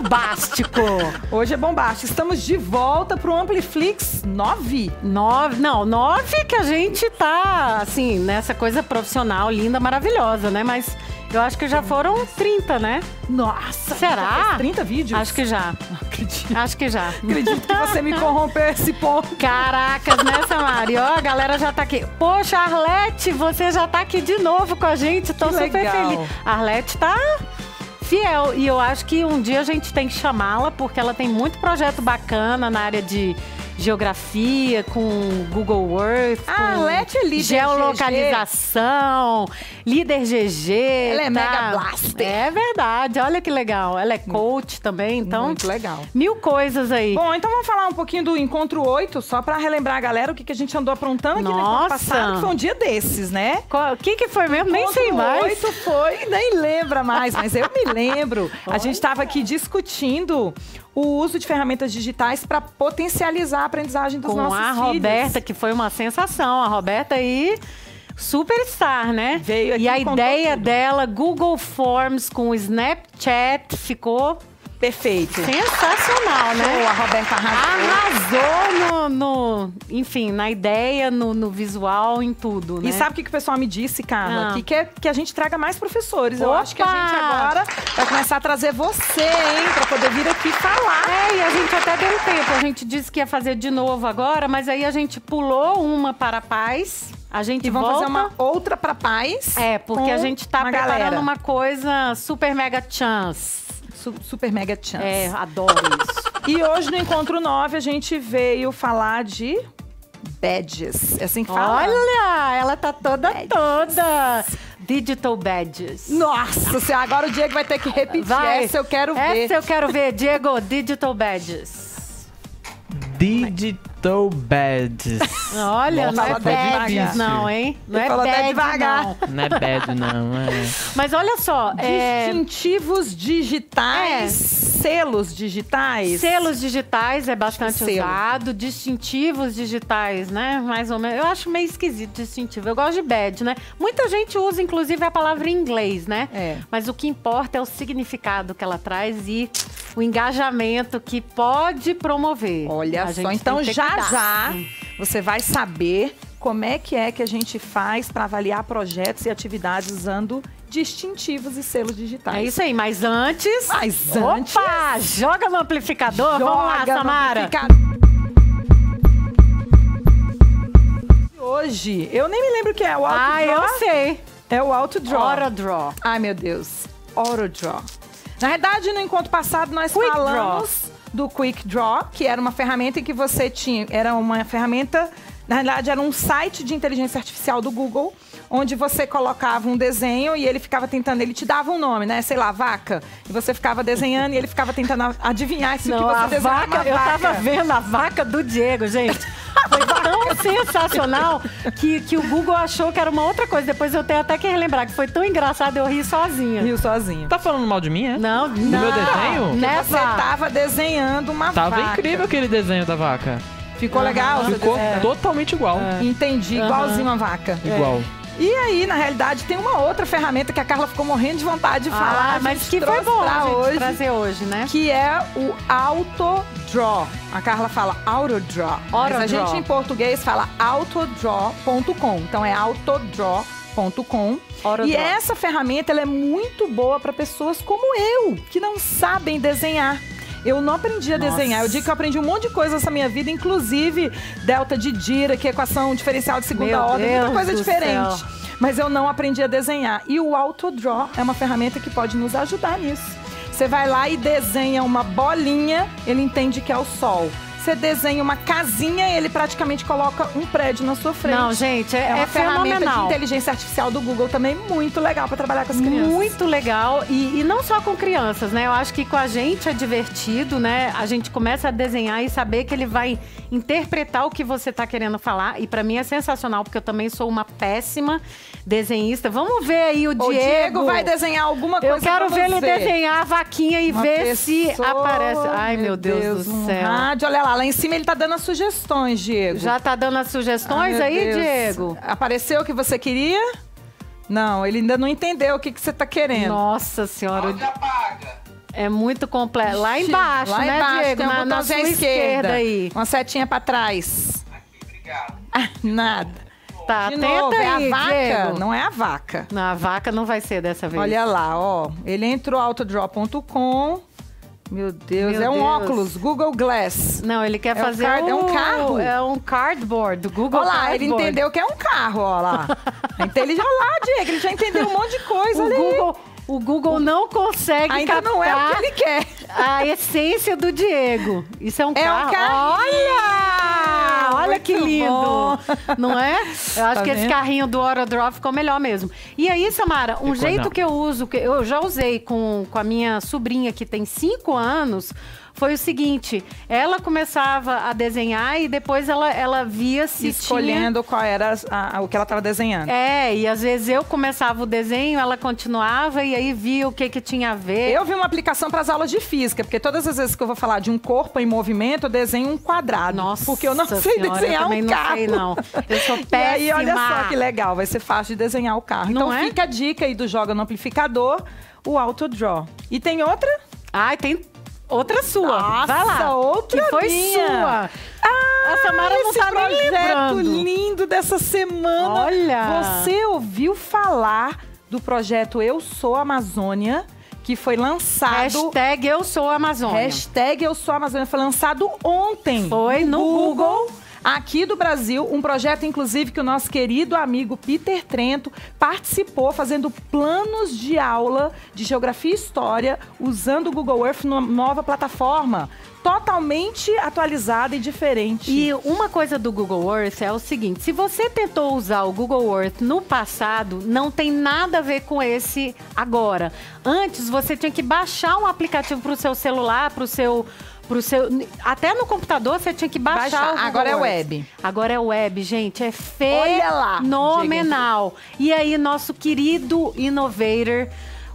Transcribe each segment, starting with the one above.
bombástico. Hoje é bombástico. Estamos de volta pro Ampliflix 9. 9 que a gente tá, assim, nessa coisa profissional, linda, maravilhosa, né? Mas eu acho que já foram 30, né? Nossa! Será? 30 vídeos? Acho que já. Não acredito. Acho que já. Acredito que você me corrompeu esse ponto. Caracas, né, Samara? E ó, a galera já tá aqui. Poxa, Arlete, você já tá aqui de novo com a gente. Tô Que super legal. feliz. A Arlete tá fiel. E eu acho que um dia a gente tem que chamá-la, porque ela tem muito projeto bacana na área de geografia, com Google Earth, A com Arlete é líder geolocalização, líder GG. Ela é tá? Mega Blaster. É verdade, olha que legal. Ela é coach também, então Muito legal. mil coisas aí. Bom, então vamos falar um pouquinho do Encontro 8, só pra relembrar a galera o que a gente andou aprontando aqui no encontro Nossa. passado, que foi um dia desses, né? O que foi mesmo? Nem sei mais. 8 foi, nem lembra mais, mas eu me lembro. A gente estava aqui discutindo o uso de ferramentas digitais para potencializar a aprendizagem dos Com nossos a filhos. Roberta, que foi uma sensação. A Roberta aí, superstar, né? Veio aqui e a e contou ideia tudo. dela, Google Forms com o Snapchat, ficou Perfeito. sensacional, né? Show, a Roberta Arrasou enfim, na ideia, no visual, em tudo, né? E sabe o que o pessoal me disse, Carla? Ah. Que quer que a gente traga mais professores. Eu acho que a Opa! gente agora vai começar a trazer você, hein? Pra poder vir aqui falar. É, e a gente até deu tempo. A gente disse que ia fazer de novo agora, mas aí a gente pulou uma para paz. A gente E vamos volta... fazer uma outra pra paz. É, porque com a gente tá uma preparando galera. uma coisa super mega chance. Super mega chance. É, adoro isso. E hoje no Encontro 9 a gente veio falar de badges. É assim que fala? Olha, ela tá toda. Digital badges. Nossa Senhora, agora o Diego vai ter que repetir. Vai. Essa eu quero ver. Essa eu quero ver, Diego, digital badges. Digital badges. Olha, Nossa, não é fala até badges devagar. não, hein? Não Ele é falou até bad, devagar. não. Não é bad, não. É. Mas olha só, Distintivos digitais, selos digitais. selos digitais é bastante Selo. usado, distintivos digitais, né? Mais ou menos. Eu acho meio esquisito distintivo. Eu gosto de badge, né? Muita gente usa, inclusive, a palavra em inglês, né? É. Mas o que importa é o significado que ela traz e o engajamento que pode promover. Olha A só, gente então tem que ter já cuidado. já você vai saber como é que a gente faz para avaliar projetos e atividades usando distintivos e selos digitais. É isso aí, mas antes... Mas antes... Opa! Joga no amplificador, vamos lá, Joga no Samara. amplificador. Hoje, eu nem me lembro o que é o Auto Ah, Draw. eu sei. É o Auto Draw. AutoDraw. Ai, meu Deus. Auto Draw. Na verdade, no encontro passado, nós Quick falamos do Quick Draw, que era uma ferramenta em que você tinha... Era uma ferramenta... Na verdade, era um site de inteligência artificial do Google, onde você colocava um desenho e ele ficava tentando... Ele te dava um nome, né? Sei lá, vaca. E você ficava desenhando e ele ficava tentando adivinhar se o que Não, você a desenhava vaca, era eu uma vaca. tava vendo a vaca do Diego, gente. Foi tão sensacional que o Google achou que era uma outra coisa. Depois eu tenho até que relembrar que foi tão engraçado, eu ri sozinha. Riu sozinho. Tá falando mal de mim, é? Não, Do meu desenho? Porque Né, você tava desenhando uma Tava vaca. incrível aquele desenho da vaca. Ficou legal? seu Ficou desenho? totalmente igual. Entendi, igualzinho uma vaca. Igual. E aí, na realidade, tem uma outra ferramenta que a Carla ficou morrendo de vontade de falar. Ah, a mas gente que foi trouxe bom pra a gente hoje, trazer hoje, né? que é o AutoDraw. A Carla fala AutoDraw. Mas a AutoDraw. gente em português fala autodraw.com. Então é autodraw.com. AutoDraw. E essa ferramenta ela é muito boa para pessoas como eu, que não sabem desenhar. Eu não aprendi a desenhar. Eu digo que eu aprendi um monte de coisa nessa minha vida, inclusive delta de Dirac, que é equação diferencial de segunda Meu ordem, muita Deus coisa do diferente. céu. Mas eu não aprendi a desenhar. E o AutoDraw é uma ferramenta que pode nos ajudar nisso. Você vai lá e desenha uma bolinha, ele entende que é o sol. Você desenha uma casinha e ele praticamente coloca um prédio na sua frente. Não, gente, É uma é ferramenta de fenomenal. inteligência artificial do Google também muito legal para trabalhar com as crianças. Muito legal. E não só com crianças, né? Eu acho que com a gente é divertido, né? A gente começa a desenhar e saber que ele vai interpretar o que você está querendo falar. E para mim é sensacional, porque eu também sou uma péssima desenhista. Vamos ver aí o O Diego vai desenhar alguma coisa. Eu quero pra ver ele você. desenhar a vaquinha e Uma ver se pessoa, aparece. Ai, meu Deus do um céu. rádio. Olha lá em cima ele tá dando as sugestões, Diego. Já tá dando as sugestões Ai, meu aí, Deus. Diego? Apareceu o que você queria? Não, ele ainda não entendeu o que você tá querendo. Nossa senhora. Áudio apaga. É muito completo. Lá embaixo, Lá né, embaixo, Diego? tem um Na sua botãozinho à esquerda aí. Uma setinha pra trás. Aqui, obrigado. Tá, Nada. De tenta novo, é aí, a vaca? Diego. Não é a vaca. Não, a vaca não vai ser dessa vez. Olha lá, ó. Ele entrou autodraw.com. Meu Deus, Meu é um Deus. óculos, Google Glass. Não, ele quer É um fazer é um carro. É um cardboard, do Google Olha lá, Cardboard. ele entendeu que é um carro, ó lá. Olha lá, Diego, ele já entendeu um monte de coisa ali. O Google não consegue Ainda captar não é o que ele quer. a essência do Diego. Isso é um É carro. um carrinho. Olha que Muito lindo. bom. Não é? Eu acho Tá que esse vendo? carrinho do AutoDraw ficou melhor mesmo. E aí, Samara, um Ficou jeito não. que eu uso, que eu já usei com a minha sobrinha que tem 5 anos, foi o seguinte: ela começava a desenhar e depois ela via se Escolhendo qual era o que ela estava desenhando. e às vezes eu começava o desenho, ela continuava e aí via o que tinha a ver. Eu vi uma aplicação para as aulas de física, porque todas as vezes que eu vou falar de um corpo em movimento, eu desenho um quadrado. Nossa porque eu não sei Senhora, desenhar eu também um não carro. sei, não. Eu sou E péssima. aí, olha só que legal, vai ser fácil de desenhar o carro. Não Então é? fica a dica aí do Joga no Amplificador, o AutoDraw. E tem outra? Ai, tem outra sua. Nossa, Vai lá. outra que foi minha. sua. A Samara não esse tá nem projeto lembrando. lindo dessa semana. Olha! Você ouviu falar do projeto Eu Sou Amazônia, que foi lançado... Hashtag Eu Sou Amazônia. Hashtag Eu Sou Amazônia foi lançado ontem. Foi no Google. Aqui do Brasil, um projeto, inclusive, que o nosso querido amigo Peter Trento participou, fazendo planos de aula de Geografia e História, usando o Google Earth numa nova plataforma, totalmente atualizada e diferente. E uma coisa do Google Earth é o seguinte: se você tentou usar o Google Earth no passado, não tem nada a ver com esse agora. Antes, você tinha que baixar um aplicativo para o seu celular, para o seu... Até no computador você tinha que baixar. O Google Agora é Earth. web. Agora é web, gente. É Olha lá, fenomenal. E aí, nosso querido innovator,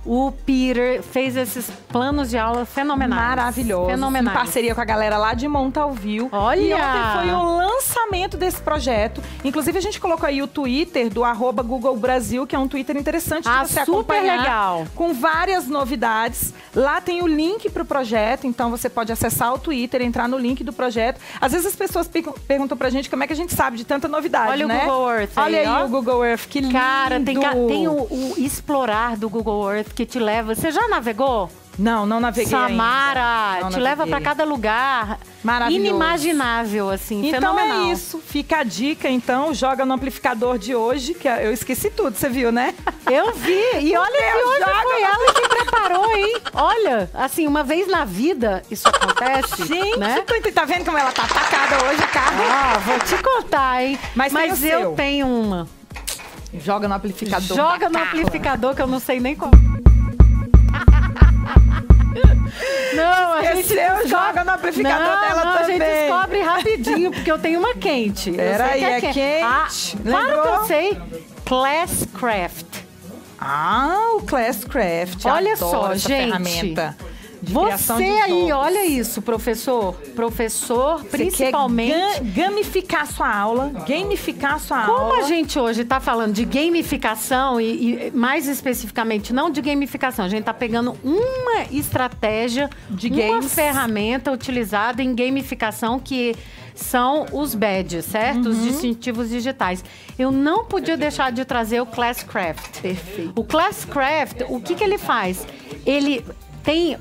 o Peter, fez esses planos de aula fenomenais. Maravilhoso. Fenomenais. Em parceria com a galera lá de Montalville. Olha! E ontem foi o lançamento desse projeto. Inclusive, a gente colocou aí o Twitter do @Google Brasil, que é um Twitter interessante de você super acompanhar. legal. Com várias novidades. Lá tem o link para o projeto, então você pode acessar o Twitter, entrar no link do projeto. Às vezes as pessoas perguntam pra gente como é que a gente sabe de tanta novidade, Olha né? o Google Earth Olha aí ó. o Google Earth, que lindo! Cara, tem o explorar do Google Earth que te leva. Você já navegou? Não naveguei Samara, ainda. te leva pra cada lugar. Maravilhoso. Inimaginável, assim, Então fenomenal. é isso. Fica a dica, então. Joga no amplificador de hoje, que eu esqueci tudo, você viu, né? Eu vi. E olha que hoje foi ela que preparou, hein? Olha, assim, uma vez na vida isso acontece, Gente, né? tá vendo como ela tá atacada hoje, a carne? Ah, vou te contar, hein? Mas tem o eu seu. tenho uma. Joga no amplificador. Joga da no Carla. amplificador que eu não sei nem como. Não, a gente Esqueceu, descobre... joga no amplificador dela não, a gente também. descobre rapidinho, porque eu tenho uma quente. Eu Peraí, sei que é quente? Ah, claro Lembrou? que eu sei. Classcraft. Ah, o Classcraft. Olha Adoro só, essa gente. ferramenta de Você criação de aí, jogos. olha isso, professor. Professor, Você principalmente... quer gamificar sua aula, gamificar sua Como aula. a gente hoje está falando de gamificação e mais especificamente não de gamificação, a gente está pegando uma estratégia, De uma games. ferramenta utilizada em gamificação que são os badges, certo? Os distintivos digitais. Eu não podia deixar de trazer o Classcraft. Perfeito. O Classcraft, o que ele faz?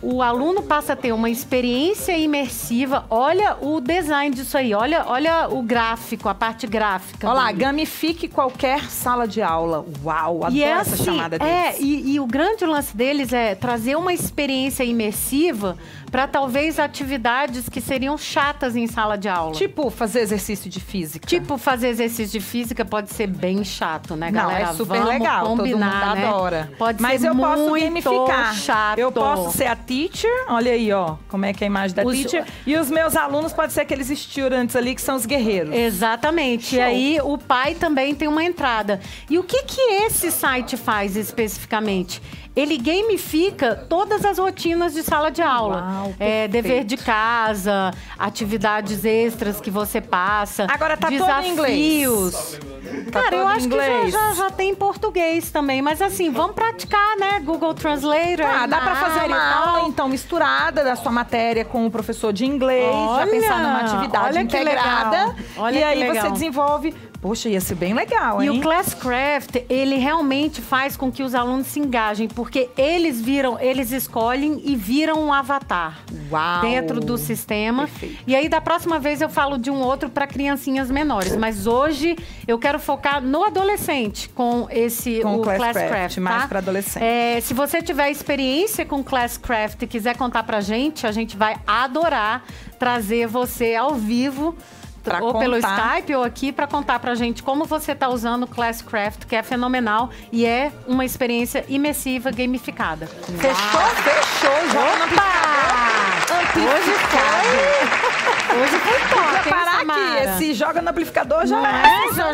O aluno passa a ter uma experiência imersiva. Olha o design disso aí, olha o gráfico, a parte gráfica. Olha lá, dele. gamifique qualquer sala de aula. Uau, adoro E é essa assim, chamada deles. e o grande lance deles é trazer uma experiência imersiva para talvez atividades que seriam chatas em sala de aula. Tipo, fazer exercício de física. Tipo, fazer exercício de física pode ser bem chato, né, Não, galera? é super Vamos legal, combinar, todo mundo né? adora. Pode Mas ser eu posso muito gamificar. chato. Eu posso ser a teacher, olha aí, ó, como é que é a imagem da teacher. E os meus alunos podem ser aqueles students ali, que são os guerreiros. Exatamente. Show. E aí o pai também tem uma entrada. E o que esse site faz especificamente? ele gamifica todas as rotinas de sala de aula. Uau, Dever de casa, atividades extras que você passa. Agora tá desafios. todo em inglês. Cara, eu acho inglês. que já tem em português também. Mas assim, vamos praticar, né? Google Translator. Dá pra fazer uma aula, então, misturada da sua matéria com o professor de inglês. Já pensar numa atividade integrada. E aí você desenvolve... Poxa, ia ser bem legal, hein? E o Classcraft, ele realmente faz com que os alunos se engajem, porque eles escolhem e viram um avatar dentro do sistema. Perfeito. E aí, da próxima vez, eu falo de um outro para criancinhas menores. Mas hoje, eu quero focar no adolescente com o Classcraft, mais tá? para adolescente. Se você tiver experiência com Classcraft e quiser contar pra gente, a gente vai adorar trazer você ao vivo, ou pelo Skype ou aqui, para contar pra gente como você tá usando o Classcraft, que é fenomenal e é uma experiência imersiva, gamificada. Fechou! Hoje foi top, parar Samara? aqui, esse joga no amplificador já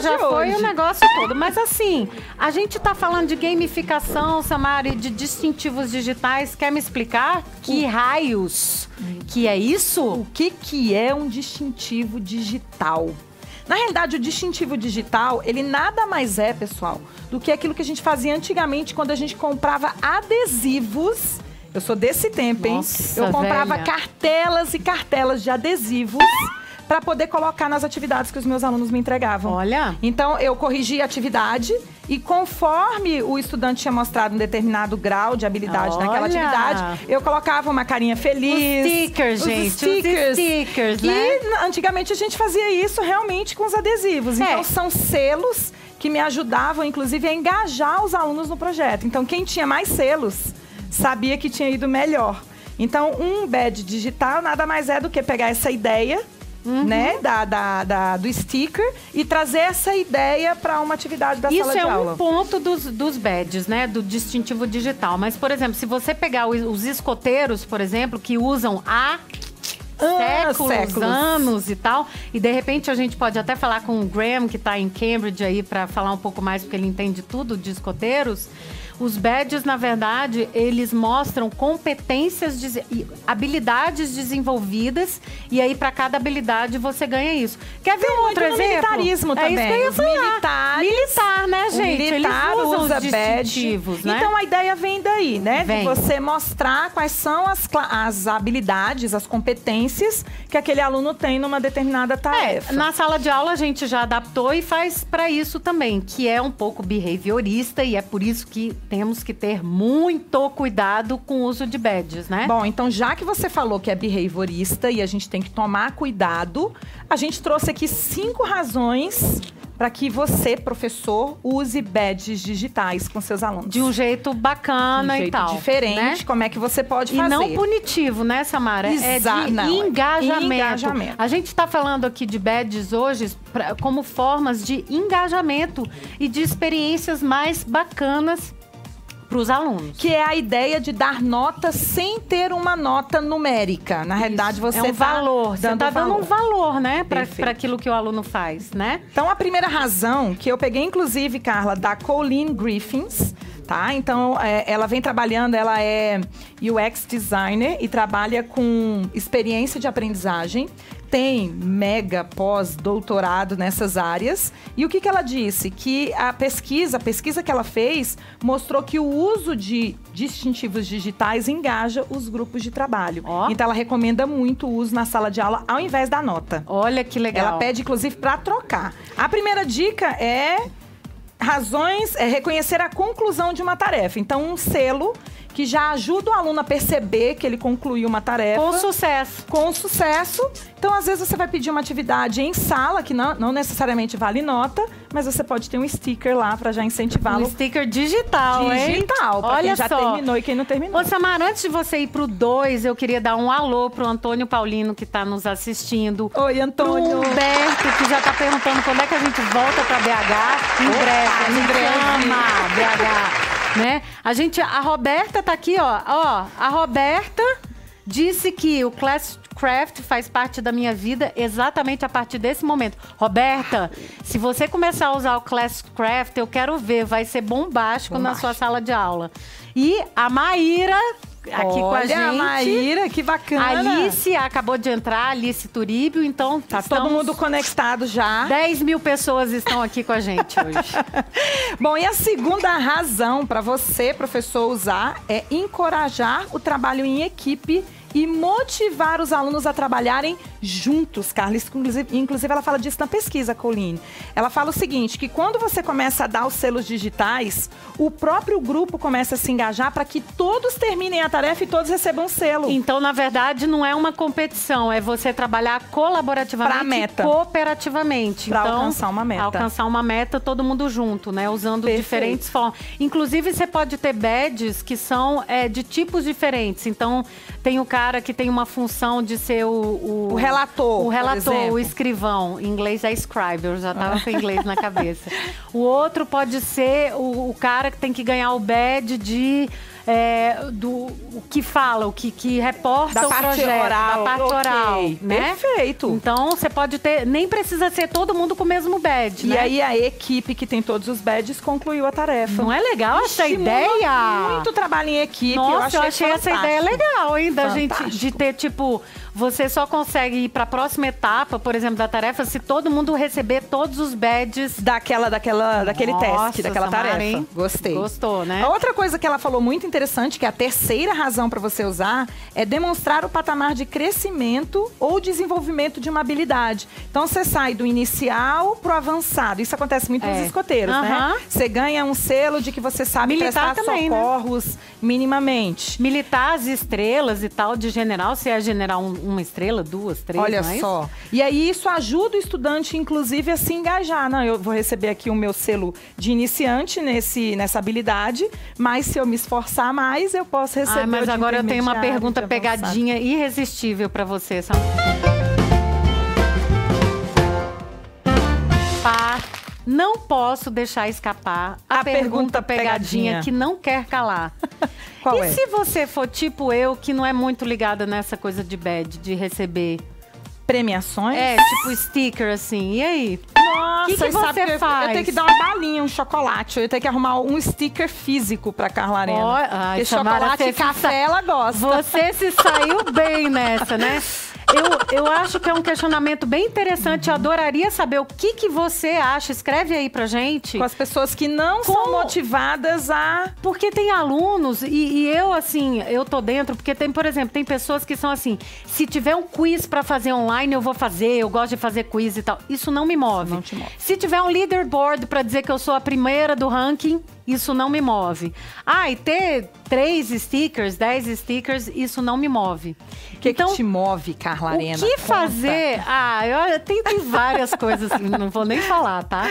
já foi o negócio todo. Mas assim, a gente tá falando de gamificação, Samara, e de distintivos digitais. Quer me explicar que raios que é isso? O que é um distintivo digital? Na realidade, o distintivo digital, ele nada mais é, pessoal, do que aquilo que a gente fazia antigamente quando a gente comprava adesivos. Eu sou desse tempo, hein? Nossa, eu comprava velha. cartelas e cartelas de adesivos para poder colocar nas atividades que os meus alunos me entregavam. Olha. Então, eu corrigia a atividade e conforme o estudante tinha mostrado um determinado grau de habilidade naquela atividade, eu colocava uma carinha feliz. Os stickers, gente. Os stickers, né? E antigamente a gente fazia isso realmente com os adesivos. Então, são selos que me ajudavam, inclusive, a engajar os alunos no projeto. Então, quem tinha mais selos sabia que tinha ido melhor. Então, um badge digital nada mais é do que pegar essa ideia, né, do sticker e trazer essa ideia para uma atividade da sala de aula. Isso é um ponto dos badges, né, do distintivo digital. Mas, por exemplo, se você pegar os escoteiros, por exemplo, que usam séculos, anos e tal. E de repente a gente pode até falar com o Graham, que está em Cambridge aí, para falar um pouco mais, porque ele entende tudo de escoteiros. Os badges, na verdade, eles mostram competências, habilidades desenvolvidas, e aí para cada habilidade você ganha isso. Quer ver um outro exemplo? Militarismo também. É isso que eu ia falar. Militar, né, gente? Militar eles usam usa os distintivos, badge. né? Então a ideia vem daí, né? Vem. De você mostrar quais são as habilidades, as competências que aquele aluno tem numa determinada tarefa. Na sala de aula a gente já adaptou e faz para isso também, que é um pouco behaviorista, e é por isso que temos que ter muito cuidado com o uso de badges, né? Bom, então já que você falou que é behaviorista e a gente tem que tomar cuidado, a gente trouxe aqui 5 razões para que você, professor, use badges digitais com seus alunos. De um jeito bacana de um e tal. diferente, né? como é que você pode fazer. E não punitivo, né, Samara? Engajamento. A gente está falando aqui de badges hoje como formas de engajamento e de experiências mais bacanas para os alunos. Que é a ideia de dar nota sem ter uma nota numérica. Na realidade, você é um valor. Você está dando um valor, né? Para aquilo que o aluno faz, né? Então, a primeira razão, que eu peguei, inclusive, Carla, da Colleen Griffiths, tá? Então, ela vem trabalhando, ela é UX designer e trabalha com experiência de aprendizagem. Tem mega pós-doutorado nessas áreas. E o que ela disse? Que a pesquisa que ela fez mostrou que o uso de distintivos digitais engaja os grupos de trabalho. Então, ela recomenda muito o uso na sala de aula ao invés da nota. Olha que legal. Ela pede, inclusive, para trocar. A primeira dica é reconhecer a conclusão de uma tarefa. Então, um selo que já ajuda o aluno a perceber que ele concluiu uma tarefa. Com sucesso. Com sucesso. Então, às vezes, você vai pedir uma atividade em sala, que não necessariamente vale nota, mas você pode ter um sticker lá para já incentivá-lo. Um sticker digital, hein? Digital, para quem já terminou e quem não terminou. Ô, Samara, antes de você ir pro 2, eu queria dar um alô pro Antônio Paulino, que tá nos assistindo. Oi, Antônio. Pro Humberto, que já tá perguntando quando é que a gente volta pra BH. Em breve. em breve. Ama BH. Né? A Roberta tá aqui, ó. A Roberta disse que o Classcraft faz parte da minha vida exatamente a partir desse momento. Roberta, se você começar a usar o Classcraft, eu quero ver, vai ser bombástico na sua sala de aula. E a Maíra, aqui com a gente. Olha, a Maíra, que bacana. Alice acabou de entrar, Alice Turíbio, então tá todo mundo conectado já. 10 mil pessoas estão aqui com a gente hoje. Bom, e a segunda razão para você, professor, usar é encorajar o trabalho em equipe e motivar os alunos a trabalharem juntos, Carla. Inclusive, ela fala disso na pesquisa, Colleen. Ela fala o seguinte, que quando você começa a dar os selos digitais, o próprio grupo começa a se engajar para que todos terminem a tarefa e todos recebam selo. Então, na verdade, não é uma competição, é você trabalhar colaborativamente pra meta. E cooperativamente. Para então, alcançar uma meta. Alcançar uma meta, todo mundo junto, né? Usando diferentes formas. Inclusive, você pode ter badges que são de tipos diferentes. Então, tem o cara que tem uma função de ser o relator, o escrivão. Em inglês é scribe, eu já tava com inglês na cabeça. O outro pode ser o cara que tem que ganhar o badge de... o que fala, o que reporta da o projeto, da parte oral, né? Perfeito. Então, você pode ter, nem precisa ser todo mundo com o mesmo badge, né? E aí, a equipe que tem todos os badges concluiu a tarefa. Não é legal essa ideia? Muito trabalho em equipe. Nossa, eu achei essa ideia legal, hein? Da gente, Fantástico. de ter, tipo, você só consegue ir para a próxima etapa, por exemplo, da tarefa, se todo mundo receber todos os badges daquele teste, daquela Samara, tarefa. Hein? Gostei. Gostou, né? A outra coisa que ela falou muito interessante, que é a terceira razão para você usar, é demonstrar o patamar de crescimento ou desenvolvimento de uma habilidade. Então, você sai do inicial pro avançado. Isso acontece muito nos escoteiros, né? Você ganha um selo de que você sabe militar prestar também, socorros, né? Minimamente. Militar, as estrelas e tal, de general, você é general uma estrela, 2, 3, olha só. E aí, isso ajuda o estudante, inclusive, a se engajar. Não, eu vou receber aqui o meu selo de iniciante nessa habilidade, mas se eu me esforçar mais, eu posso receber. Mas agora eu tenho uma pergunta pegadinha irresistível para você, Sam. Não posso deixar escapar a pergunta pegadinha que não quer calar. Qual e se você for tipo eu, que não é muito ligada nessa coisa de badge, de receber premiações? Tipo sticker, assim. E aí? Nossa, que você faz? Eu tenho que dar uma balinha, um chocolate. Eu tenho que arrumar um sticker físico pra Carla Arena. Porque chocolate e café ela gosta. Você se saiu bem nessa, né? Eu acho que é um questionamento bem interessante. Eu adoraria saber o que você acha. Escreve aí pra gente. Com as pessoas que não são motivadas a... Porque tem alunos, e eu, assim, eu tô dentro, porque tem, por exemplo, tem pessoas que são assim, se tiver um quiz pra fazer online, eu vou fazer, eu gosto de fazer quiz e tal. Isso não me move. Não te move. Se tiver um leaderboard pra dizer que eu sou a primeira do ranking, isso não me move. E ter 3 stickers, 10 stickers, isso não me move. O que te move, Carla Arena? O que fazer? Tem várias coisas, não vou nem falar, tá?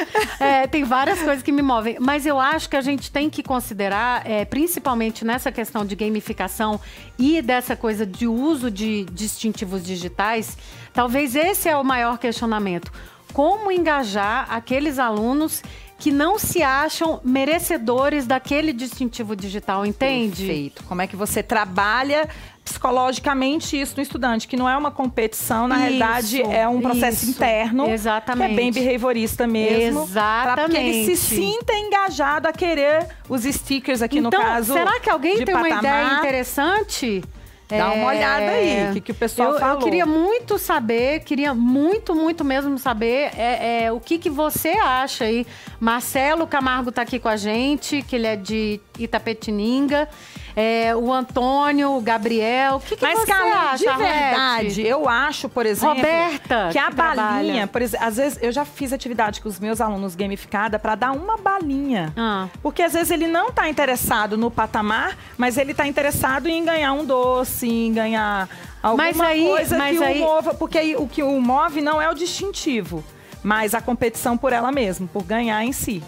Tem várias coisas que me movem. Mas eu acho que a gente tem que considerar, principalmente nessa questão de gamificação e dessa coisa de uso de distintivos digitais, talvez esse é o maior questionamento. Como engajar aqueles alunos que não se acham merecedores daquele distintivo digital, entende? Perfeito. Como é que você trabalha psicologicamente isso no estudante, que não é uma competição, na realidade é um processo interno. Exatamente. Que é bem behaviorista mesmo. Exatamente. Para que ele se sinta engajado a querer os stickers aqui no caso. Será que alguém tem uma ideia interessante? Dá uma olhada aí, o que o pessoal falou. Eu queria muito saber, queria muito mesmo saber o que você acha aí. Marcelo Camargo tá aqui com a gente, que ele é de Itapetininga. O Antônio, o Gabriel. O que você acha, de verdade, eu acho, por exemplo, Roberta, que a balinha, por exemplo, às vezes eu já fiz atividade com os meus alunos gamificada para dar uma balinha. Porque às vezes ele não tá interessado no patamar, mas ele tá interessado em ganhar um doce, em ganhar alguma coisa que o mova, porque aí, o que o move não é o distintivo, mas a competição por ela mesma, por ganhar em si.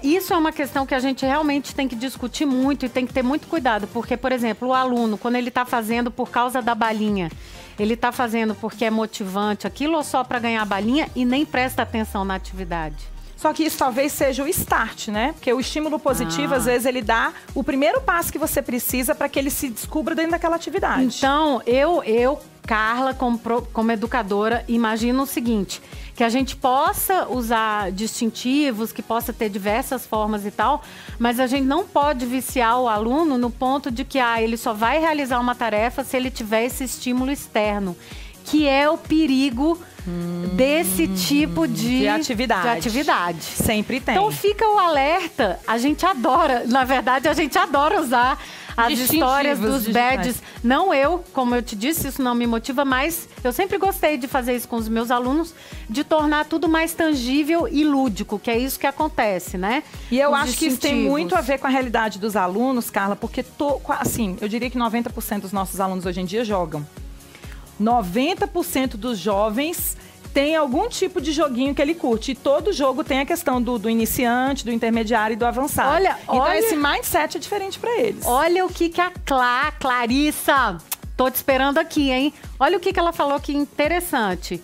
Isso é uma questão que a gente realmente tem que discutir muito e tem que ter muito cuidado, porque, por exemplo, o aluno, quando ele está fazendo por causa da balinha, ele está fazendo porque é motivante aquilo ou só para ganhar a balinha e nem presta atenção na atividade? Só que isso talvez seja o start, né? Porque o estímulo positivo, às vezes, ele dá o primeiro passo que você precisa para que ele se descubra dentro daquela atividade. Então, eu Carla, como educadora, imagino o seguinte, que a gente possa usar distintivos, que possa ter diversas formas e tal, mas a gente não pode viciar o aluno no ponto de que ele só vai realizar uma tarefa se ele tiver esse estímulo externo, que é o perigo desse tipo de atividade. Sempre tem. Então fica o alerta, a gente adora, na verdade a gente adora usar as histórias dos badges. Não eu, como eu te disse, isso não me motiva, mas eu sempre gostei de fazer isso com os meus alunos, de tornar tudo mais tangível e lúdico, que é isso que acontece, né? E eu acho que isso tem muito a ver com a realidade dos alunos, Carla, porque assim, eu diria que 90% dos nossos alunos hoje em dia jogam. 90% dos jovens tem algum tipo de joguinho que ele curte. E todo jogo tem a questão do iniciante, do intermediário e do avançado. Então esse mindset é diferente para eles. Olha o que a Clarissa, tô te esperando aqui, hein? Olha o que ela falou que interessante.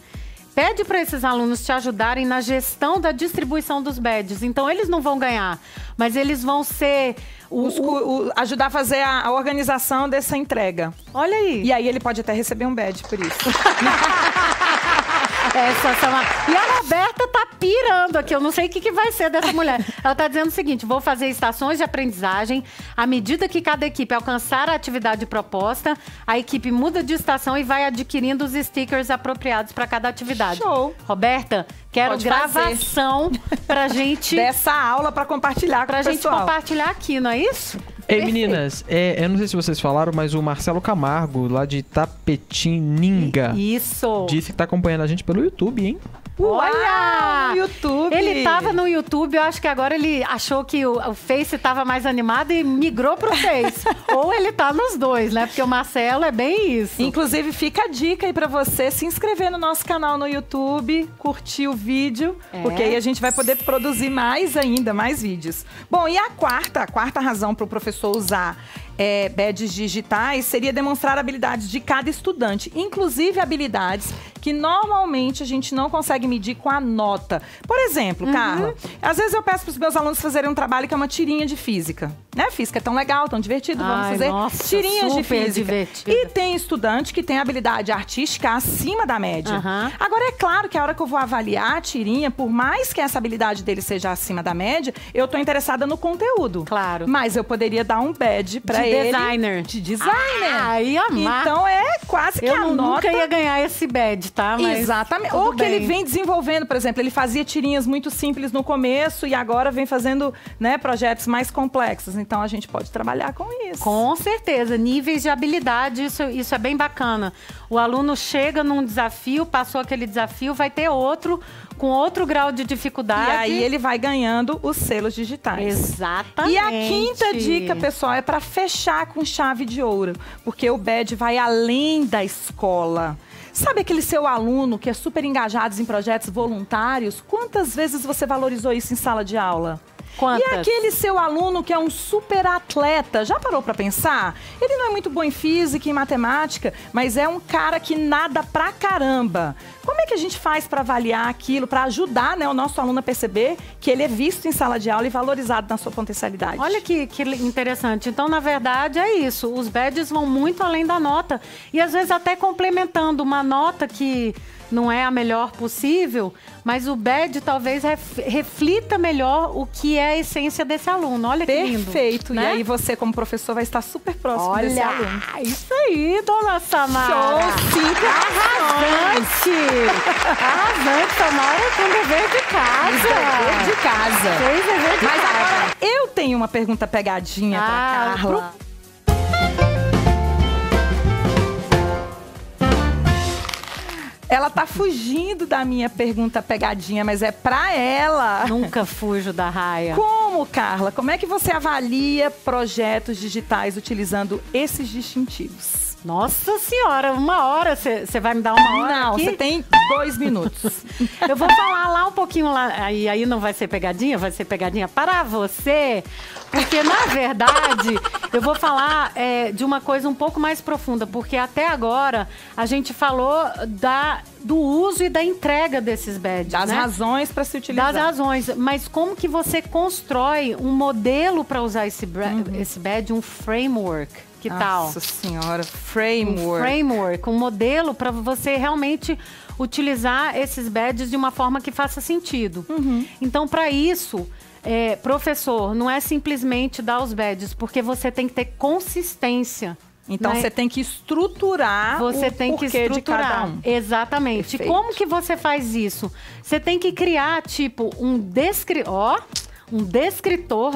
Pede para esses alunos te ajudarem na gestão da distribuição dos badges. Então, eles não vão ganhar, mas eles vão ser... ajudar a fazer a organização dessa entrega. Olha aí. E aí, ele pode até receber um badge por isso. E a Roberta tá pirando aqui. Eu não sei o que vai ser dessa mulher. Ela tá dizendo o seguinte: vou fazer estações de aprendizagem. À medida que cada equipe alcançar a atividade proposta, a equipe muda de estação e vai adquirindo os stickers apropriados para cada atividade. Show! Roberta, quero gravação pra gente... dessa aula pra compartilhar com o pessoal. Pra gente compartilhar aqui, não é isso? Ei, meninas, eu não sei se vocês falaram, mas o Marcelo Camargo, lá de Tapetininga, isso, disse que tá acompanhando a gente pelo YouTube, hein? Olha! No YouTube! Ele tava no YouTube, eu acho que agora ele achou que o Face tava mais animado e migrou pro Face. Ou ele tá nos dois, né? Porque o Marcelo é bem isso. Inclusive, fica a dica aí pra você se inscrever no nosso canal no YouTube, curtir o vídeo, porque aí a gente vai poder produzir mais vídeos. Bom, e a quarta razão pro professor usar badges digitais seria demonstrar habilidades de cada estudante, inclusive habilidades que normalmente a gente não consegue medir com a nota. Por exemplo, Carla, às vezes eu peço para os meus alunos fazerem um trabalho que é uma tirinha de física. Né? Física é tão legal, tão divertido, vamos fazer tirinhas de física. Divertido. E tem estudante que tem habilidade artística acima da média. Agora, é claro que a hora que eu vou avaliar a tirinha, por mais que essa habilidade dele seja acima da média, eu tô interessada no conteúdo. Claro. Mas eu poderia dar um badge para ele. De designer. Ia amar. Então é quase que a nota... Eu nunca ia ganhar esse badge, tá? Mas exatamente. Ou que ele vem desenvolvendo, por exemplo, ele fazia tirinhas muito simples no começo e agora vem fazendo, né, projetos mais complexos. Então a gente pode trabalhar com isso. Com certeza. Níveis de habilidade, isso é bem bacana. O aluno chega num desafio, passou aquele desafio, vai ter outro com outro grau de dificuldade. E aí ele vai ganhando os selos digitais. Exatamente. E a quinta dica, pessoal, é para fechar com chave de ouro. Porque o badge vai além da escola. Sabe aquele seu aluno que é super engajado em projetos voluntários? Quantas vezes você valorizou isso em sala de aula? Quantas? E aquele seu aluno que é um super atleta, já parou pra pensar? Ele não é muito bom em física e matemática, mas é um cara que nada pra caramba. Como é que a gente faz pra avaliar aquilo, pra ajudar, né, o nosso aluno a perceber que ele é visto em sala de aula e valorizado na sua potencialidade? Olha que interessante. Então, na verdade, é isso. Os badges vão muito além da nota. E, às vezes, até complementando uma nota que não é a melhor possível, mas o badge talvez reflita melhor o que é a essência desse aluno. Olha que lindo. Perfeito. Né? E aí você, como professor, vai estar super próximo desse aluno. Isso aí, dona Samara. Show, 5 Arrasante, Samara, com dever de casa. Dever de casa. Fez dever de mas casa. Agora, eu tenho uma pergunta pegadinha pra Carla. Ela tá fugindo da minha pergunta pegadinha, mas é pra ela. Nunca fujo da raia. Como, Carla? Como é que você avalia projetos digitais utilizando esses distintivos? Nossa senhora, 1 hora. Você vai me dar 1 hora? Não, aqui? você tem 2 minutos. Eu vou falar lá um pouquinho lá. Aí não vai ser pegadinha, vai ser pegadinha para você. Porque, na verdade, Eu vou falar de uma coisa um pouco mais profunda, porque até agora a gente falou do uso e da entrega desses badges, Das né? razões para se utilizar. Das razões, mas como que você constrói um modelo para usar esse badge, um framework? Que tal? Nossa senhora, Um framework. framework, um modelo para você realmente utilizar esses badges de uma forma que faça sentido. Então, para isso, professor, não é simplesmente dar os badges, porque você tem que ter consistência. Então, né? você tem que estruturar Você tem que porquê de cada estruturar. um. Exatamente. Perfeito. Como que você faz isso? Você tem que criar, tipo, um descritor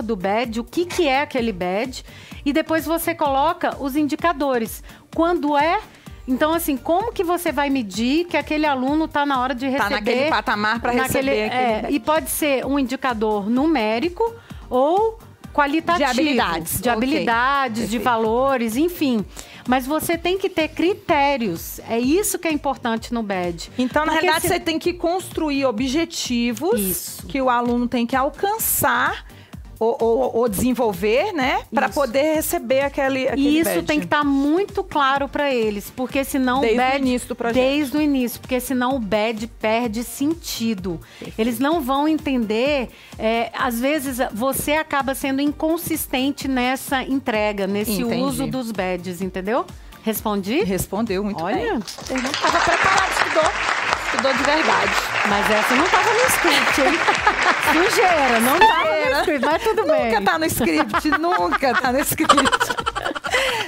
do badge, o que é aquele badge, e depois você coloca os indicadores. Quando é... Então, assim, como que você vai medir que aquele aluno está na hora de receber... Tá naquele patamar para receber aquele badge. E pode ser um indicador numérico ou qualitativo. De habilidades. De Ok. habilidades, de Perfeito. valores, enfim. Mas você tem que ter critérios. É isso que é importante no badge. Então, na Porque realidade, você tem que construir objetivos Isso. que o aluno tem que alcançar ou desenvolver, né? Para Isso. poder receber aquele E isso badge. tem que estar muito claro para eles, porque senão Desde o badge... o início do projeto. Desde o início, porque senão o badge perde sentido. Eles não vão entender... às vezes, você acaba sendo inconsistente nessa entrega, nesse Entendi. uso dos badges, entendeu? Respondi? Respondeu muito Olha. bem. Ele não estava preparado, estudou de verdade. Mas essa não tava no script, hein? Sujeira, não tava no script, mas tudo bem. Nunca tá no script, nunca tá no script.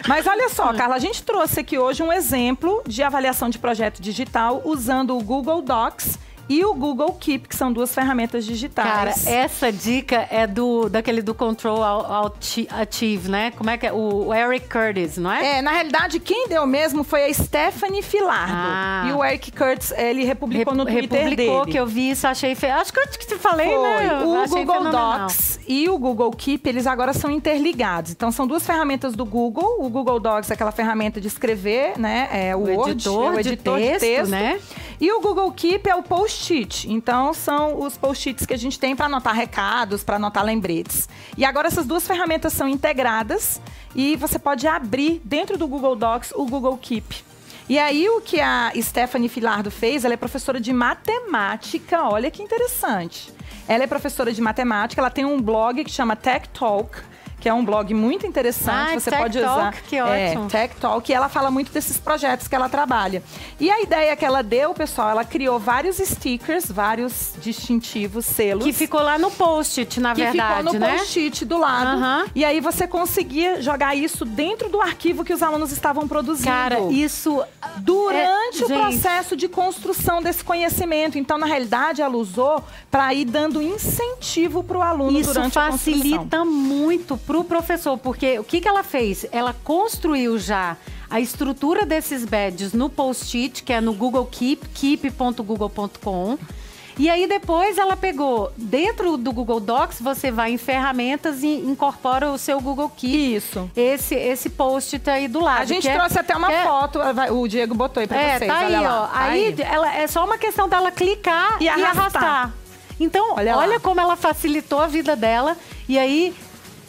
Mas olha só, Carla, a gente trouxe aqui hoje um exemplo de avaliação de projeto digital usando o Google Docs e o Google Keep, que são duas ferramentas Cara, digitais. essa dica é daquele do Control Achieve, né? Como é que é? O Eric Curtis, não é? Na realidade, quem deu mesmo foi a Stephanie Filardo. Ah. E o Eric Curtis, ele republicou no Twitter Republicou, dele. que eu vi isso, achei feio. Acho que eu te falei, Foi. né? Eu O achei Google fenomenal. Docs e o Google Keep, eles agora são interligados. Então, são duas ferramentas do Google. O Google Docs é aquela ferramenta de escrever, né? O Word, editor, o editor de texto, né? E o Google Keep é o post-it. Então, são os post-its que a gente tem para anotar recados, para anotar lembretes. E agora essas duas ferramentas são integradas e você pode abrir dentro do Google Docs o Google Keep. E aí, o que a Stephanie Filardo fez, ela é professora de matemática, olha que interessante. Ela é professora de matemática, ela tem um blog que chama Tech Talk, que é um blog muito interessante, você Tech pode Talk, usar. que ótimo. Tech Talk, e ela fala muito desses projetos que ela trabalha. E a ideia que ela deu, pessoal, ela criou vários stickers, vários distintivos, selos. Que ficou lá no post-it, na que verdade, ficou no né? post-it do lado. Aham. E aí você conseguia jogar isso dentro do arquivo que os alunos estavam produzindo. Cara, isso... Durante o gente, processo de construção desse conhecimento. Então, na realidade, ela usou para ir dando incentivo para o aluno isso durante a construção. facilita muito para o professor, porque o que ela fez? Ela construiu já a estrutura desses badges no post-it, que é no Google Keep, keep.google.com. E aí depois ela pegou, dentro do Google Docs, você vai em ferramentas e incorpora o seu Google Keep. Isso. Esse post-it aí do lado. A gente trouxe até uma foto, o Diego botou aí para vocês. Tá aí, olha lá. ó. Tá Aí ela, é só uma questão dela clicar E e arrastar. arrastar. Então, Olha lá. olha como ela facilitou a vida dela. E aí,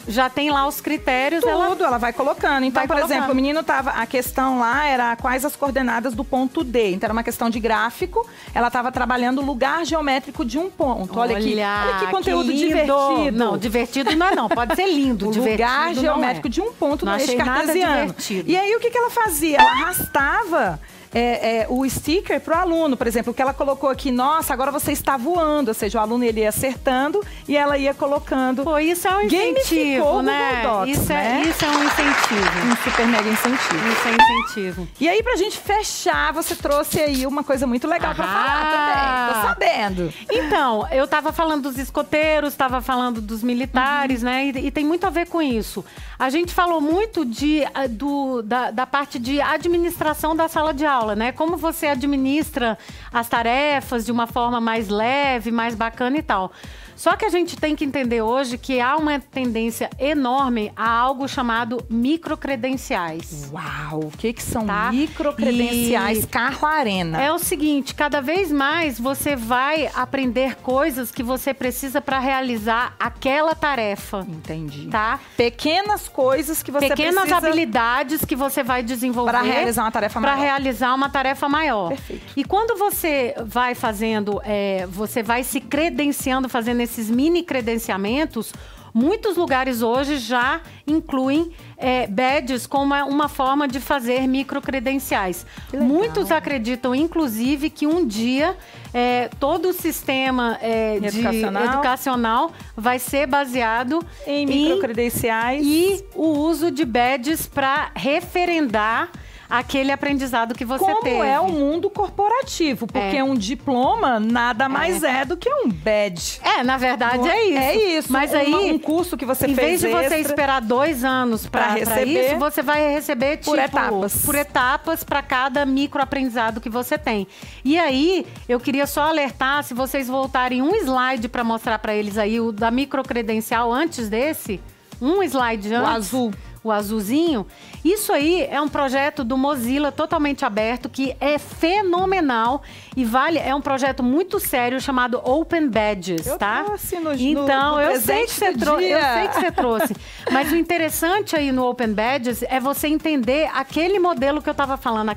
já tem lá os critérios. Tudo, ela vai colocando. Então, Vai por colocando. exemplo, o menino tava. A questão lá era quais as coordenadas do ponto D. Então, era uma questão de gráfico. Ela estava trabalhando o lugar geométrico de um ponto. Olha que conteúdo lindo. divertido. Não, divertido não é não. Pode ser lindo. O divertido lugar não geométrico é. de um ponto Não no eixo achei nada cartesiano. divertido. E aí, o que ela fazia? Ela arrastava o sticker para o aluno. Por exemplo, o que ela colocou aqui, nossa, agora você está voando. Ou seja, o aluno ele ia acertando e ela ia colocando. Pô, isso é um Gamificou incentivo, o né? Google Docs, Isso né? é um incentivo. Um super mega incentivo. Isso é incentivo. E aí, pra gente fechar, você trouxe aí uma coisa muito legal pra falar também. Tô sabendo. Então, eu tava falando dos escoteiros, tava falando dos militares, né? E tem muito a ver com isso. A gente falou muito da parte de administração da sala de aula. aula, né? Como você administra as tarefas de uma forma mais leve, mais bacana e tal. Só que a gente tem que entender hoje que há uma tendência enorme a algo chamado microcredenciais. Uau, o que são Tá? microcredenciais carro arena? É o seguinte, cada vez mais você vai aprender coisas que você precisa para realizar aquela tarefa. Entendi. Tá? Pequenas coisas que você Pequenas precisa habilidades que você vai desenvolver para realizar uma tarefa maior. Para realizar uma tarefa maior. Perfeito. E quando você vai fazendo, você vai se credenciando, fazendo esses mini credenciamentos, muitos lugares hoje já incluem badges como uma forma de fazer microcredenciais. Muitos acreditam, inclusive, que um dia todo o sistema educacional vai ser baseado em microcredenciais e o uso de badges para referendar aquele aprendizado que você teve. Como é o mundo corporativo, porque um diploma nada mais é do que um badge. Na verdade é isso. É isso. Mas aí, um curso que você em fez vez de você extra, esperar 2 anos para receber, isso, você vai receber por etapas. Por etapas para cada microaprendizado que você tem. E aí, eu queria só alertar, se vocês voltarem um slide para mostrar para eles aí, o da microcredencial antes desse, um slide antes. O azul. O azulzinho. Isso aí é um projeto do Mozilla totalmente aberto, que é fenomenal e é um projeto muito sério chamado Open Badges, tá? Então, eu sei que você trouxe. Mas o interessante aí no Open Badges é você entender aquele modelo que eu estava falando,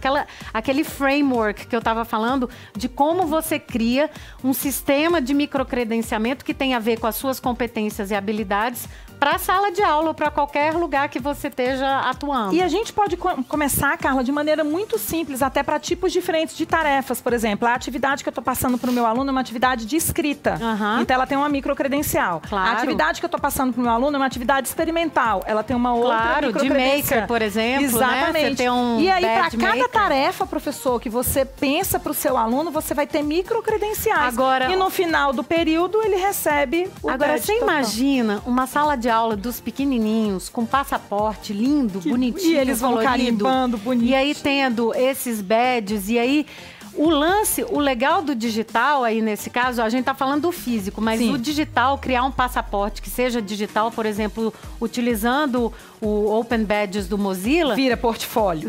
aquele framework que eu estava falando de como você cria um sistema de microcredenciamento que tem a ver com as suas competências e habilidades para a sala de aula ou para qualquer lugar que você esteja atuando. E a gente pode começar, Carla, de maneira muito simples, até para tipos diferentes de tarefas. Por exemplo, a atividade que eu estou passando para o meu aluno é uma atividade de escrita. Então, ela tem uma microcredencial. Claro. A atividade que eu estou passando para o meu aluno é uma atividade experimental. Ela tem uma outra microcredencial. De maker, por exemplo. Exatamente. Né? Você tem um e aí, para cada maker. tarefa, professor, que você pensa para o seu aluno, você vai ter microcredenciais. E no final do período, ele recebe o Agora, badge você total. imagina uma sala de aula dos pequenininhos, com passaporte lindo, bonitinho, e eles vão colorido, carimbando, bonito. E aí tendo esses badges, e aí o legal do digital aí nesse caso, a gente tá falando do físico, mas o digital, criar um passaporte que seja digital, por exemplo, utilizando o Open Badges do Mozilla. Vira portfólio.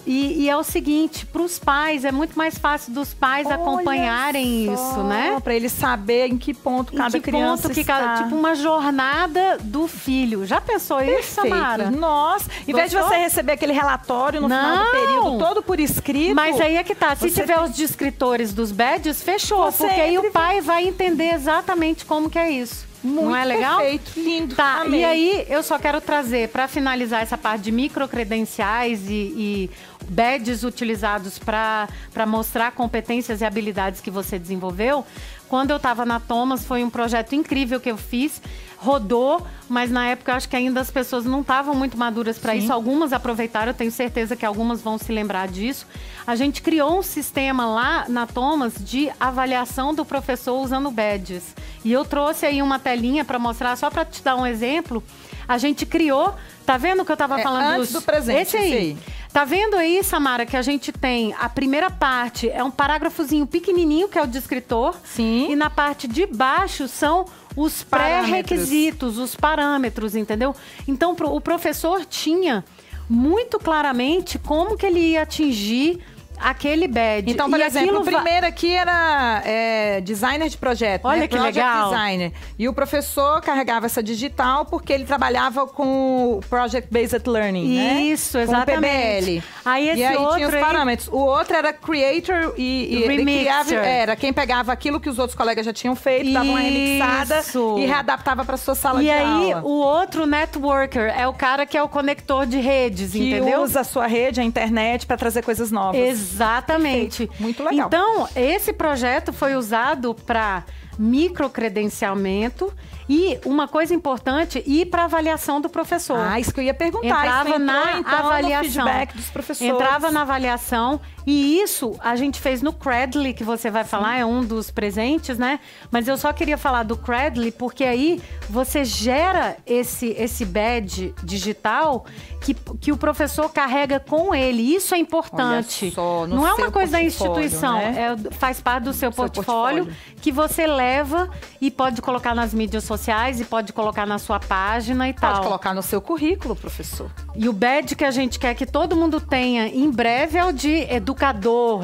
E é o seguinte, para os pais, é muito mais fácil dos pais acompanharem isso, né? Para eles saberem em que ponto cada criança está. Tipo uma jornada do filho. Já pensou isso, Samara? Nossa, em vez de você receber aquele relatório no final do período, todo por escrito. Mas aí é que tá. Se tiver os descritores dos badges, fechou. Porque aí o pai vai entender exatamente como que é isso. Muito não é legal? Perfeito, lindo. Tá, amei. E aí eu só quero trazer, para finalizar essa parte de microcredenciais e badges utilizados para mostrar competências e habilidades que você desenvolveu. Quando eu estava na Thomas, foi um projeto incrível que eu fiz. Rodou, mas na época eu acho que ainda as pessoas não estavam muito maduras para isso. Algumas aproveitaram, eu tenho certeza que algumas vão se lembrar disso. A gente criou um sistema lá na Thomas de avaliação do professor usando badges. E eu trouxe aí uma telinha para mostrar, só para te dar um exemplo. A gente criou, tá vendo que eu estava falando antes do presente, esse aí. Tá vendo aí, Samara, que a gente tem a primeira parte, é um parágrafozinho pequenininho, que é o descritor. Sim. E na parte de baixo são os pré-requisitos, os parâmetros, entendeu? Então, o professor tinha muito claramente como que ele ia atingir aquele badge. Então, por exemplo, o primeiro aqui era designer de projeto. Olha que Project legal. Designer. E o professor carregava essa digital porque ele trabalhava com Project Based Learning, né? Isso, exatamente. Com PBL. Aí esse outro tinha os parâmetros. O outro era creator e ele criava, era quem pegava aquilo que os outros colegas já tinham feito, dava uma remixada e readaptava para sua sala de aula. E aí, o outro networker é o cara que é o conector de redes, que entendeu? Que usa a sua rede, a internet, para trazer coisas novas. Exatamente. Perfeito. Muito legal. Então, esse projeto foi usado para microcredenciamento e uma coisa importante, ir para avaliação do professor. Isso que eu ia perguntar. Entrava isso na então, avaliação. No feedback dos professores. Entrava na avaliação E isso a gente fez no Credly, que você vai falar, é um dos presentes, né? Mas eu só queria falar do Credly, porque aí você gera esse badge digital que o professor carrega com ele. Isso é importante. Olha só, no não é uma seu coisa da portfólio, instituição, né? faz parte do seu portfólio que você leva e pode colocar nas mídias sociais e pode colocar na sua página e tal. Pode colocar no seu currículo, professor. E o badge que a gente quer que todo mundo tenha em breve é o de educador,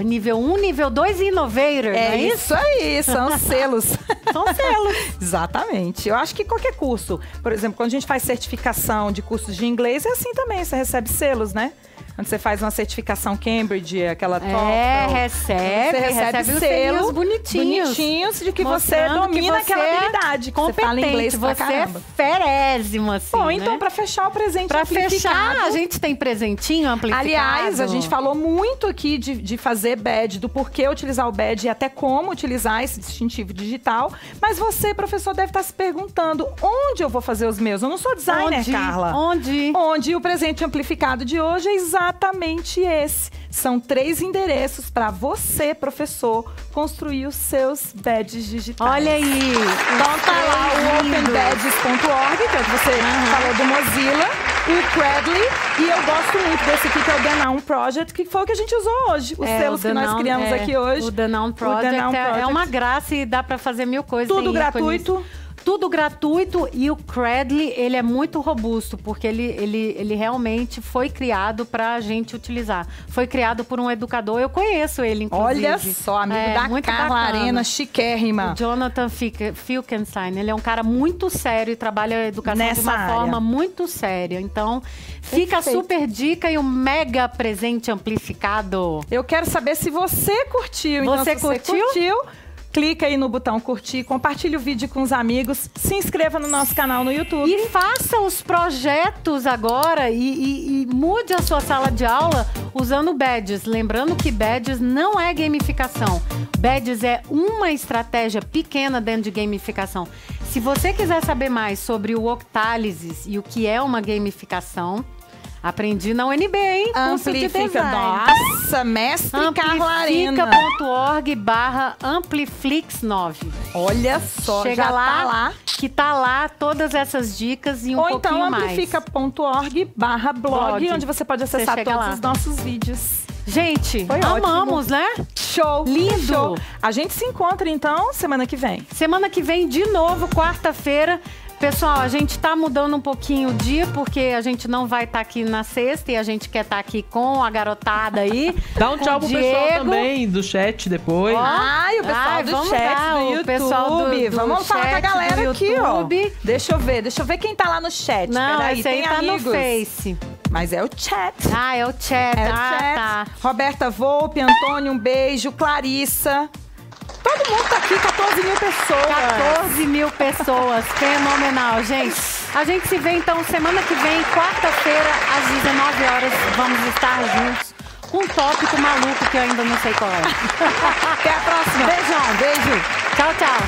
nível 1, nível 2 e innovator, não é isso aí, são selos. São selos. Exatamente. Eu acho que qualquer curso, por exemplo, quando a gente faz certificação de cursos de inglês, é assim também, você recebe selos, né? Quando você faz uma certificação Cambridge, aquela TOEFL, você recebe os selos bonitinhos de que você domina aquela habilidade, que você fala inglês pra caramba. Você é ferésimo, assim, Bom, né? então, pra fechar o presente pra amplificado... fechar, a gente tem presentinho amplificado. Aliás, a gente falou muito aqui de fazer badge, do porquê utilizar o badge e até como utilizar esse distintivo digital. Mas você, professor, deve estar se perguntando, onde eu vou fazer os meus? Eu não sou designer, Carla. Onde? Onde o presente amplificado de hoje é exatamente esse. São 3 endereços para você, professor, construir os seus badges digitais. Olha aí! Então tá lá o openbadges.org, que é o que você falou do Mozilla, o Credly, e eu gosto muito desse aqui, que é o The Noun Project, que foi o que a gente usou hoje. Os selos que nós criamos aqui hoje. O The Noun Project, é uma graça e dá para fazer mil coisas. Tudo gratuito. Tudo gratuito, e o Credly, ele é muito robusto, porque ele realmente foi criado pra gente utilizar. Foi criado por um educador, eu conheço ele, inclusive. Olha só, amigo da Carla Arena, chiquérrima. O Jonathan Filkenstein, ele é um cara muito sério e trabalha a educação de uma forma muito séria. Então, fica a super dica e um mega presente amplificado. Eu quero saber se você curtiu. Você então, se curtiu? Você curtiu? Clica aí no botão curtir, compartilhe o vídeo com os amigos, se inscreva no nosso canal no YouTube. E faça os projetos agora e mude a sua sala de aula usando badges. Lembrando que badges não é gamificação. Badges é uma estratégia pequena dentro de gamificação. Se você quiser saber mais sobre o Octálisis e o que é uma gamificação... Aprendi na UNB, hein? Amplifica. Nossa, mestre Carla Arena. Amplifica.org/Ampliflix9. Olha só, chega já lá, tá lá. Que tá lá todas essas dicas e um pouquinho mais. Ou então amplifica.org/blog, onde você pode acessar todos os nossos vídeos. Gente, amamos, né? Show! Lindo! Show. A gente se encontra, então, semana que vem. Semana que vem, de novo, quarta-feira. Pessoal, a gente tá mudando um pouquinho o dia, porque a gente não vai estar aqui na sexta e a gente quer estar aqui com a garotada aí. Dá um tchau pro pessoal também, do chat depois. Ai, o pessoal do chat do YouTube. Pessoal do vamos falar com a galera aqui, ó. Deixa eu ver quem tá lá no chat. Não, peraí, esse aí tem tá amigos. no Face. Mas é o chat. Ah, é o chat. Tá. Roberta Volpe, Antônio, um beijo. Clarissa. Todo mundo tá aqui, 14 mil pessoas. 14 mil pessoas, fenomenal, gente. A gente se vê então semana que vem, quarta-feira, às 19 horas. Vamos estar juntos com um tópico maluco que eu ainda não sei qual é. Até a próxima. Beijão, beijo. Tchau, tchau.